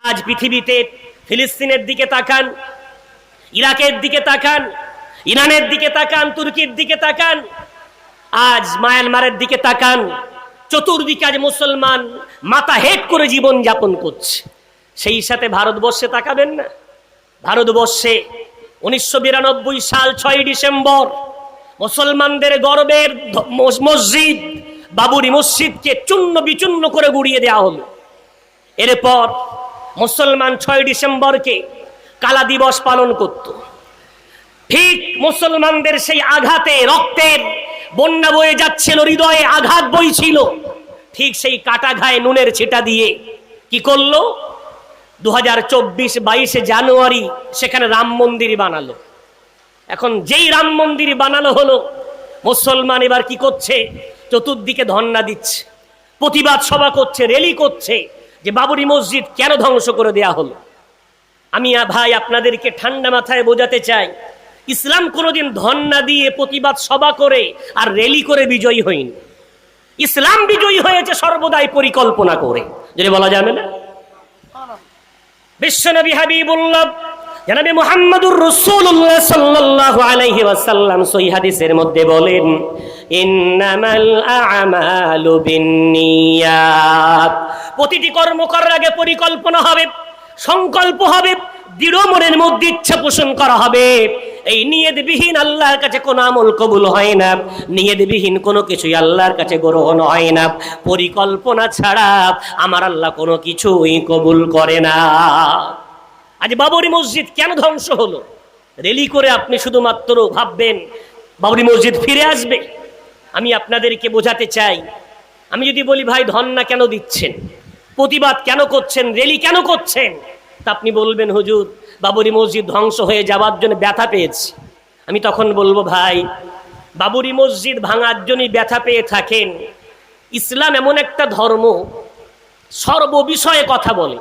আজ পৃথিবীতে ফিলিস্তিনের দিকে তাকান, ইরাকের দিকে তাকান, ইরানের দিকে তাকান, তুর্কির দিকে তাকান, আজ মায়ানমারের দিকে তাকান, চতুর্দিকে আজ মুসলমান মাথা হেট করে জীবন যাপন করছে। সেই সাথে ভারতবর্ষে তাকাবেন না? ভারতবর্ষে 1992 সাল 6 ডিসেম্বর মুসলমানদের গর্বের মসজিদ বাবরি মসজিদকে চূর্ণ বিচূর্ণ করে গুড়িয়ে দেওয়া হলো। এরপর মুসলমান 6 ডিসেম্বরকে কালা দিবস পালন করত। ঠিক মুসলমানদের সেই আঘাতে রক্তের বন্যা বয়ে যাচ্ছিল, হৃদয়ে আঘাত বইছিল, ঠিক সেই কাটা ঘায়ে নুনের ছিটা দিয়ে কি করলো? 2024 জানুয়ারি সেখানে রাম মন্দির বানালো। এখন যেই রাম মন্দির বানানো হলো, মুসলমান এবার কি করছে? চতুর্দিকে ধর্ণা দিচ্ছে, প্রতিবাদ সভা করছে, র্যালি করছে যে বাবরি মসজিদ কেন ধ্বংস করে দেয়া হলো। আমি ভাই আপনাদেরকে ঠান্ডা মাথায় বোঝাতে চাই, ইসলাম কোনোদিন ধর্ণা দিয়ে প্রতিবাদ সভা করে আর র্যালি করে বিজয়ী হয়নি। ইসলাম বিজয়ী হয়েছে সর্বদাই পরিকল্পনা করে, যদি বলা যাবে না। বিশ্বনবী হাবিবুল্লাহ জনাবে মুহাম্মদুর রাসূলুল্লাহ সাল্লাল্লাহু আলাইহি ওয়াসাল্লাম সহিহ হাদিসের মধ্যে বলেন, ইন্নামাল আ'মালু বিন্নিয়াত। প্রতিটি কর্ম করার আগে পরিকল্পনা হবে, সংকল্প হবে, দৃঢ় মনের মধ্যে ইচ্ছা পোষণ করা হবে। এই নিয়তবিহীন আল্লাহর কাছে কোনো আমল কবুল হয় না, নিয়তবিহীন কোনো কিছুই আল্লাহর কাছে গ্রহণ হয় না। পরিকল্পনা ছাড়া আমার আল্লাহ কোনো কিছুই কবুল করে না। আজ বাবরি মসজিদ কেন ধ্বংস হলো? র্যালি করে আপনি শুধুমাত্র ভাববেন বাবরি মসজিদ ফিরে আসবে। আমি আপনাদেরকে বোঝাতে চাই, আমি যদি বলি ভাই ধর্ণা কেন দিচ্ছেন, প্রতিবাদ কেন করছেন, র্যালি কেন করছেন, তা আপনি বলবেন হুজুর বাবরি মসজিদ ধ্বংস হয়ে যাওয়ার জন্য ব্যথা পেয়েছি। আমি তখন বলবো ভাই, বাবরি মসজিদ ভাঙার জন্যই ব্যথা পেয়ে থাকেন। ইসলাম এমন একটা ধর্ম সর্ববিষয়ে কথা বলে।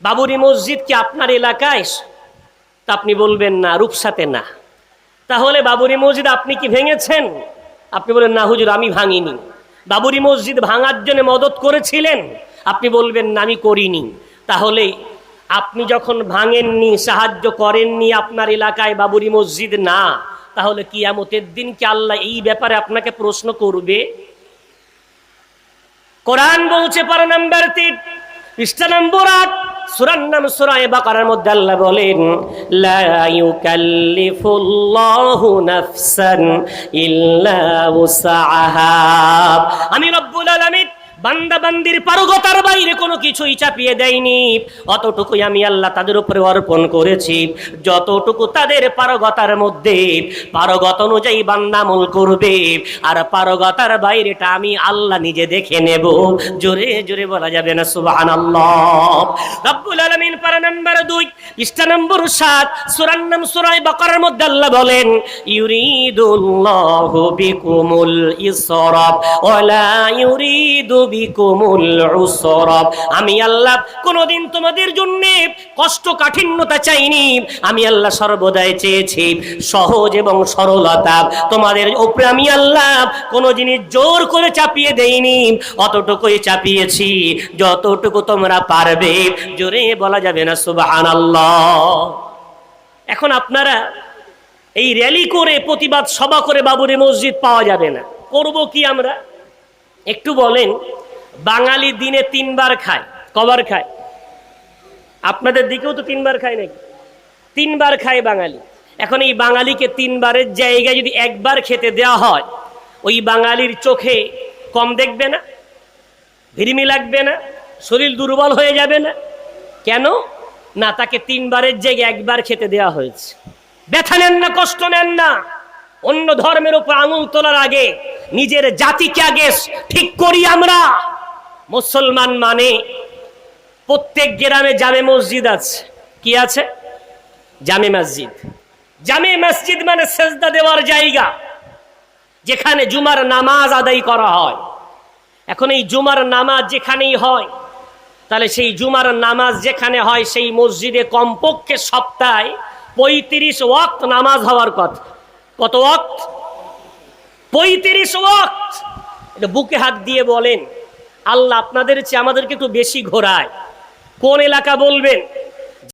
বাবরি মসজিদ কি আপনার এলাকায়? তা আপনি বলবেন না, রূপসাতে না। তাহলে বাবরি মসজিদ আপনি কি ভেঙেছেন? আপনি বলেন না হুজুর আমি ভাঙিনি। বাবরি মসজিদ ভাঙার জন্য মদত করেছিলেন? আপনি বলবেন না আমি করিনি। তাহলে আপনি যখন ভাঙেননি, সাহায্য করেননি, আপনার এলাকায় বাবরি মসজিদ না, তাহলে কিয়ামতের দিন কি আল্লাহ এই ব্যাপারে আপনাকে প্রশ্ন করবে? কোরআন বলছে পারা নাম্বার 3 পৃষ্ঠা নম্বর 8 সূরার নাম সূরা বাকারার মধ্যে আল্লাহ বলেন, লা ইউকাল্লিফুল্লাহু নাফসান ইল্লা উসআহা। আমি রব্বুল আলামিন বান্দা বান্দির পারগতার বাইরে কোনো কিছুই চাপিয়ে দেয়নি। অতটুকুই আমি আল্লাহ তাদের উপরে অর্পণ করেছি, যতটুকু তাদের পারগতার মধ্যে, পারগত অনুযায়ী বান্দা আমল করবে। আর পারগতার বাইরেটা আমি আল্লাহ নিজে দেখে নেব। জোরে জোরে বলা যাবে না সুবহানাল্লাহ। রব্বুল আলামিন পারা নাম্বার 2 পৃষ্ঠা নম্বর 7 সূরার নাম সূরা বাকারার মধ্যে আল্লাহ বলেন, ইউরিদুল্লাহু বিকুমুল ইসরা ওয়ালা ইউরিদু বিকুমুল উসরা। আমি আল্লাহ কোনদিন তোমাদের জন্য কষ্ট কাঠিন্যতা চাইনি। আমি আল্লাহ সর্বদাই চেয়েছি সহজ এবং সরলতা। তোমাদের উপরে আমি আল্লাহ কোনো জিনিস জোর করে চাপিয়ে দেইনি, অতটুকুই চাপিয়েছি যতটুকু তোমরা পারবে। জোরে বলা যাবে না সুবহানাল্লাহ। এখন আপনারা এই র্যালি করে প্রতিবাদ সভা করে বাবরি মসজিদ পাওয়া যাবে না, করব কি আমরা? একটু বলেন, বাঙালি দিনে 3 বার খায়, কবার খায়? আপনাদের দিকেও তো 3 বার খায় নাকি? 3 বার খায় বাঙালি। এখন এই বাঙালিকে 3 বারের জায়গায় যদি 1 বার খেতে দেওয়া হয়, ওই বাঙালির চোখে কম দেখবে না? ভিড়মি লাগবে না? শরীর দুর্বল হয়ে যাবে না? কেন না, তাকে 3 বারের জায়গায় 1 বার খেতে দেওয়া হয়েছে। ব্যথা নেন না, কষ্ট নেন না। অন্য ধর্মের উপর আঙুল তোলার আগে নিজের জাতিকে আগে ঠিক করি আমরা। মুসলমান মানে প্রত্যেক গ্রামে জামে মসজিদ আছে। কি আছে? জামে মসজিদ। জামে মসজিদ মানে সেজদা দেওয়ার জায়গা, যেখানে জুমার নামাজ আদায় করা হয়। এখন এই জুমার নামাজ যেখানেই হয়, তাহলে সেই জুমার নামাজ যেখানে হয় সেই মসজিদে কমপক্ষে সপ্তাহে 35 ওয়াক্ত নামাজ হওয়ার কথা। কত ওয়াক্ত? 35 ওয়াক্ত। এটা বুকে হাত দিয়ে বলেন, আল্লাহ আপনাদের চেয়ে আমাদেরকে একটু বেশি ঘোরায়। কোন এলাকা বলবেন?